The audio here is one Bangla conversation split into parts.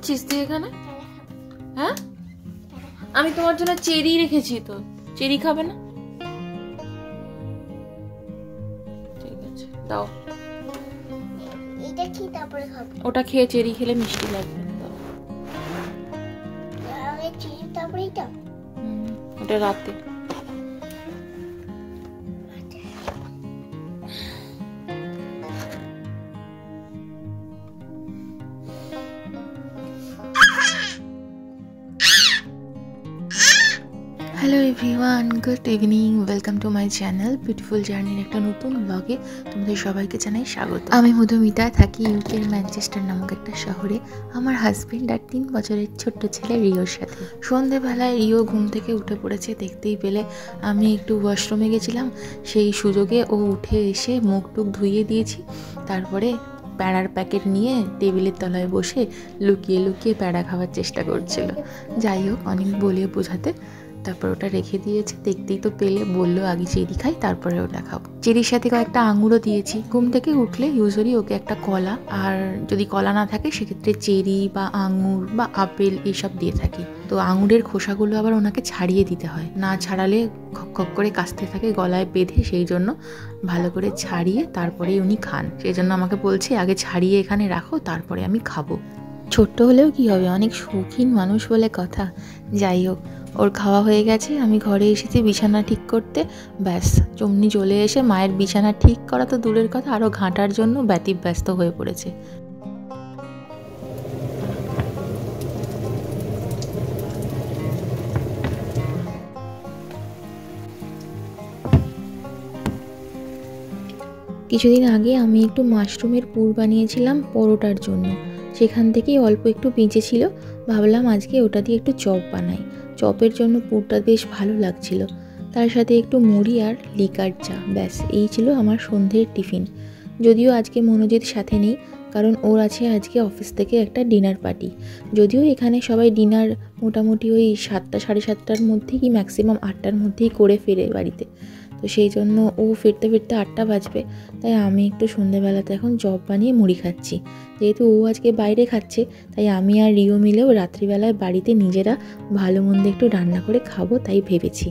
খাচ্ছিস তুই এখানে? হ্যাঁ, আমি তোমার জন্য চেরি রেখেছি, তো চেরি খাবে না? ঠিক আছে, দাও। এটা কি তারপরে খাবো? ওটা খেয়ে চেরি খেলে মিষ্টি লাগবে। দাও। আগে চেরি তারপরে এটা? ওটা রাতে। Hello everyone, good evening, welcome to my channel beautiful জার্নির একটা নতুন ব্লগে তোমাদের সবাইকে জানাই স্বাগত। আমি মধুমিতা, থাকি ইউকের ম্যানচেস্টার নামক একটা শহরে আমার হাজবেন্ড আর 3 বছরের ছোট্ট ছেলে রিওর সাথে। সন্ধেবেলায় রিও ঘুম থেকে উঠে পড়েছে, দেখতেই পেলে আমি একটু ওয়াশরুমে গেছিলাম, সেই সুযোগে ও উঠে এসে মুখ টুক ধুইয়ে দিয়েছি। তারপরে প্যাড়ার প্যাকেট নিয়ে টেবিলের তলায় বসে লুকিয়ে লুকিয়ে প্যাড়া খাওয়ার চেষ্টা করছিল। যাই হোক, অনেক বলিয়ে বোঝাতে তারপর ওটা রেখে দিয়েছে। দেখতেই তো পেলে, বললো আগে চেরি খাই তারপরে ওটা খাবো। চেরির সাথে কয়েকটা আঙুরও দিয়েছি। ঘুম থেকে উঠলে ইউজুয়ালি ওকে একটা কলা, আর যদি কলা না থাকে সেক্ষেত্রে চেরি বা আঙুর বা আপেল এইসব দিয়ে থাকি। তো আঙুরের খোসাগুলো আবার ওনাকে ছাড়িয়ে দিতে হয়, না ছাড়ালে খক খক করে কাশতে থাকে গলায় বেঁধে, সেই জন্য ভালো করে ছাড়িয়ে তারপরেই উনি খান। সেই জন্য আমাকে বলছে আগে ছাড়িয়ে এখানে রাখো তারপরে আমি খাবো। ছোট্ট হলেও কি হবে, অনেক শৌখিন মানুষ বলে কথা। যাই হোক, ওর খাওয়া হয়ে গেছে। আমি ঘরে এসেছি বিছানা ঠিক করতে, ব্যাস চমনি চলে এসে মায়ের বিছানা ঠিক করা তো দূরের কথা, আরও ঘাঁটার জন্য ব্যতিব্যস্ত হয়ে পড়েছে। কিছুদিন আগে আমি একটু মাশরুমের পুর বানিয়েছিলাম পরোটার জন্য, সেখান থেকেই অল্প একটু বেঁচেছিল। ভাবলাম আজকে ওটা দিয়ে একটু চপ বানাই। চপের জন্য পুরটা বেশ ভালো লাগছিল, তার সাথে একটু মুড়ি আর লিকার চা, ব্যাস এই ছিল আমার সন্ধ্যের টিফিন। যদিও আজকে মনোজিৎ সাথে নেই, কারণ ওর আছে আজকে অফিস থেকে একটা ডিনার পার্টি। যদিও এখানে সবাই ডিনার মোটামুটি ওই 7টা সাড়ে 7টার মধ্যেই কি ম্যাক্সিমাম 8টার মধ্যেই করে ফেরে বাড়িতে, তো সেই জন্য ও ফিরতে ফিরতে 8টা বাজবে। তাই আমি একটু সন্ধ্যেবেলাতে এখন চপ বানিয়ে মুড়ি খাচ্ছি। যেহেতু ও আজকে বাইরে খাচ্ছে, তাই আমি আর রিও মিলেও রাত্রিবেলায় বাড়িতে নিজেরা ভালো মন্দ একটু রান্না করে খাবো, তাই ভেবেছি।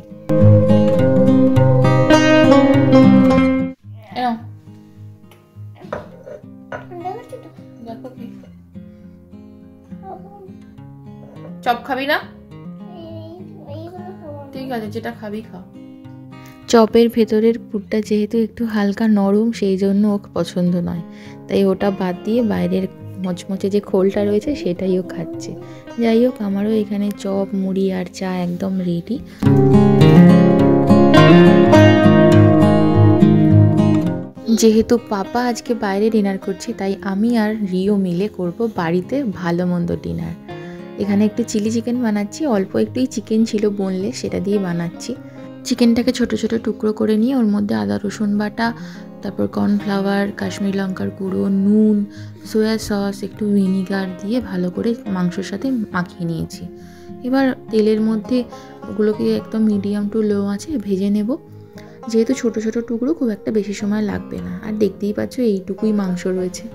চপ খাবি না? ঠিক আছে, যেটা খাবি খা। চপের ভেতরের পুরটা যেহেতু একটু হালকা নরম, সেই জন্য ও পছন্দ নয়, তাই ওটা বাদ দিয়ে বাইরের মচমচে যে খোলটা রয়েছে সেটাই ও খাচ্ছে। যাই হোক, আমারও এখানে চপ মুড়ি আর চা একদম রেডি। যেহেতু পাপা আজকে বাইরে ডিনার করছে, তাই আমি আর রিও মিলে করব বাড়িতে ভালো মন্দ ডিনার। এখানে একটু চিলি চিকেন বানাচ্ছি, অল্প একটুই চিকেন ছিল বোনলেস, সেটা দিয়ে বানাচ্ছি। চিকেনটাকে ছোট ছোট টুকরো করে নিয়ে ওর মধ্যে আদা রসুন বাটা, তারপর কর্নফ্লাওয়ার, কাশ্মীরি লঙ্কার গুঁড়ো, নুন, সয়া সস, একটু ভিনিগার দিয়ে ভালো করে মাংসর সাথে মাখিয়ে নিয়েছি। এবার তেলের মধ্যে ওগুলোকে একদম মিডিয়াম টু লো আঁচে ভেজে নেব। যেহেতু ছোট ছোট টুকরো, খুব একটা বেশি সময় লাগবে না। আর দেখতেই পাচ্ছ এইটুকুই মাংস রয়েছে।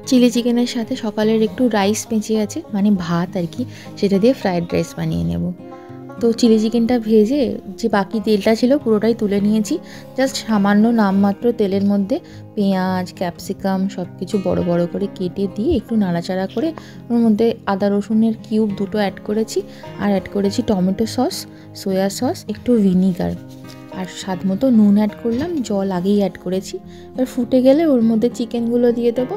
চিলি চিকেনের সাথে সকালের একটু রাইস বেঁচে আছে, মানে ভাত আর কি, সেটা দিয়ে ফ্রায়েড রাইস বানিয়ে নেব। তো চিলি চিকেনটা ভেজে যে বাকি তেলটা ছিল পুরোটাই তুলে নিয়েছি। জাস্ট সামান্য নামমাত্র তেলের মধ্যে পেঁয়াজ, ক্যাপসিকাম সব কিছু বড় বড় করে কেটে দিয়ে একটু নাড়াচাড়া করে ওর মধ্যে আদা রসুনের কিউব 2টো অ্যাড করেছি, আর অ্যাড করেছি টমেটো সস, সয়া সস, একটু ভিনিগার, আর স্বাদ মতো নুন অ্যাড করলাম। জল আগেই অ্যাড করেছি। এবার ফুটে গেলে ওর মধ্যে চিকেনগুলো দিয়ে দেবো,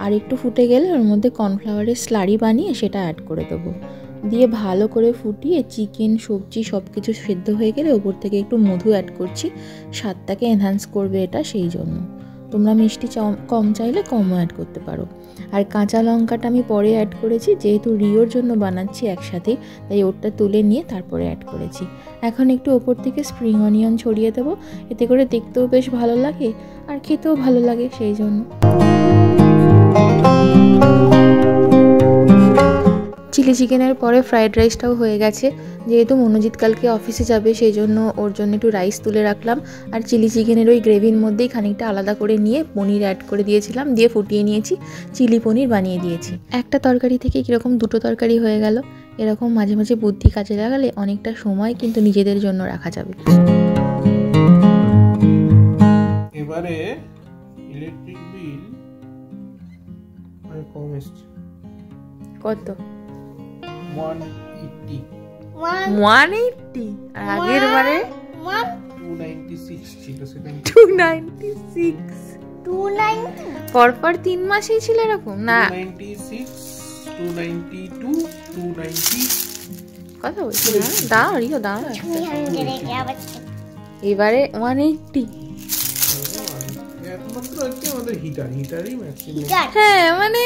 আর একটু ফুটে গেলে ওর মধ্যে কর্নফ্লাওয়ারের স্লারি বানিয়ে সেটা অ্যাড করে দেবো। দিয়ে ভালো করে ফুটিয়ে চিকেন সবজি সব কিছু সেদ্ধ হয়ে গেলে ওপর থেকে একটু মধু অ্যাড করছি, স্বাদটাকে এনহ্যান্স করবে এটা, সেই জন্য। তোমরা মিষ্টি কম চাইলে কমও অ্যাড করতে পারো। আর কাঁচা লঙ্কাটা আমি পরে অ্যাড করেছি, যেহেতু রিওর জন্য বানাচ্ছি একসাথেই, তাই ওটা তুলে নিয়ে তারপরে অ্যাড করেছি। এখন একটু ওপর থেকে স্প্রিং অনিয়ন ছড়িয়ে দেবো, এতে করে দেখতেও বেশ ভালো লাগে আর খেতেও ভালো লাগে, সেই জন্য। চিলি চিকেনের পরে ফ্রাইড রাইসটাও হয়ে গেছে। যেহেতু মনোজিৎ কালকে অফিসে যাবে সেই জন্য ওর জন্য একটু রাইস তুলে রাখলাম, আর চিলি চিকেনের ওই গ্রেভির মধ্যেই খানিকটা আলাদা করে নিয়ে পনির অ্যাড করে দিয়েছিলাম, দিয়ে ফুটিয়ে নিয়েছি, চিলি পনির বানিয়ে দিয়েছি। একটা তরকারি থেকে কীরকম দুটো তরকারি হয়ে গেল। এরকম মাঝে মাঝে বুদ্ধি কাজে লাগালে অনেকটা সময় কিন্তু নিজেদের জন্য রাখা যাবে। এবারে ইলেকট্রিক বিল কম এসছে। কত? 180 180 আর আগের বারে 296 ছিল, সেখানে 296 290 পরপর 3 মাসেই ছিল এরকম না? 296 292 290 কত বলছি? দাঁড়াও রিও দাঁড়াও, 300 আবার এবারে 180। একমাত্র হচ্ছে আমাদের হিটারই ম্যাক্সিমাম। হ্যাঁ মানে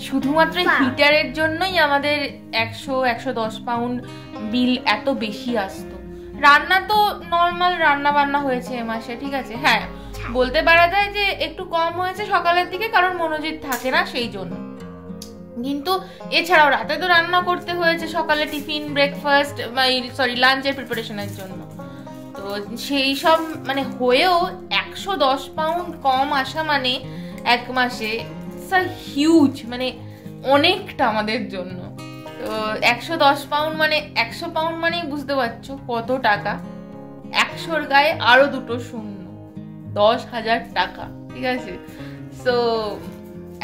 শুধুমাত্র হিটারের জন্যই আমাদের 100-110 পাউন্ড বিল এত বেশি আসতো। রান্না তো নর্মাল রান্না বান্না হয়েছে এ মাসে, ঠিক আছে, হ্যাঁ বলতে পারা যায় যে একটু কম হয়েছে সকালের দিকে, কারণ মনোজিৎ থাকে না সেই জন্য। কিন্তু এছাড়াও রাতে তো রান্না করতে হয়েছে, সকালে টিফিন, ব্রেকফাস্ট লাঞ্চের প্রিপারেশনের জন্য। তো সেই সব মানে হয়েও 110 পাউন্ড কম আসা মানে এক মাসে হিউজ, মানে অনেকটা আমাদের জন্য। তো 110 পাউন্ড মানে 100 পাউন্ড মানেই বুঝতে পারছো কত টাকা। 100-র গায়ে আরো দুটো শূন্য, 10,000 টাকা, ঠিক আছে। সো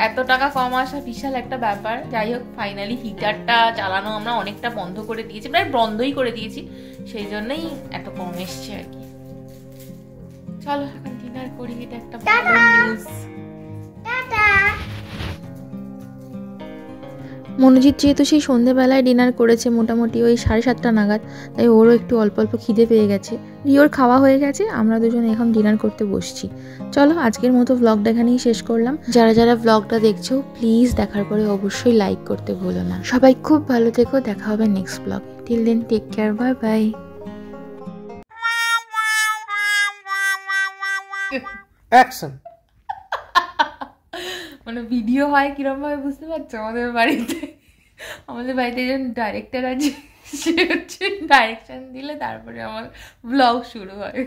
এত টাকা কম আসা বিশাল একটা ব্যাপার। যাই হোক, ফাইনালি হিটারটা চালানো আমরা অনেকটা বন্ধ করে দিয়েছি, প্রায় বন্ধই করে দিয়েছি, সেই জন্যই এত কম এসছে আর কি। চলো এখন ডিনার করি, এটা একটা ভালো নিউজ। মনোজিৎ যেহেতু সেই সন্ধেবেলায় ডিনার করেছে মোটামুটি ওই 7:30 নাগাদ, তাই ওরও একটু অল্প অল্প খিদে পেয়ে গেছে। রিওর খাওয়া হয়ে গেছে, আমরা দুজন এখন ডিনার করতে বসছি। চলো আজকের মতো ব্লগটা এখানেই শেষ করলাম। যারা যারা ব্লগটা দেখছো প্লিজ দেখার পরে অবশ্যই লাইক করতে ভুলো না। সবাই খুব ভালো থেকো, দেখা হবে নেক্সট ব্লগে। Till then take care, bye bye. Action. মানে ভিডিও হয় কিরকম ভাবে বুঝতে পারছো? আমাদের বাড়িতে একজন ডাইরেক্টর আছে, সে হচ্ছে ডাইরেকশন দিলে তারপরে আমার ব্লগ শুরু হয়।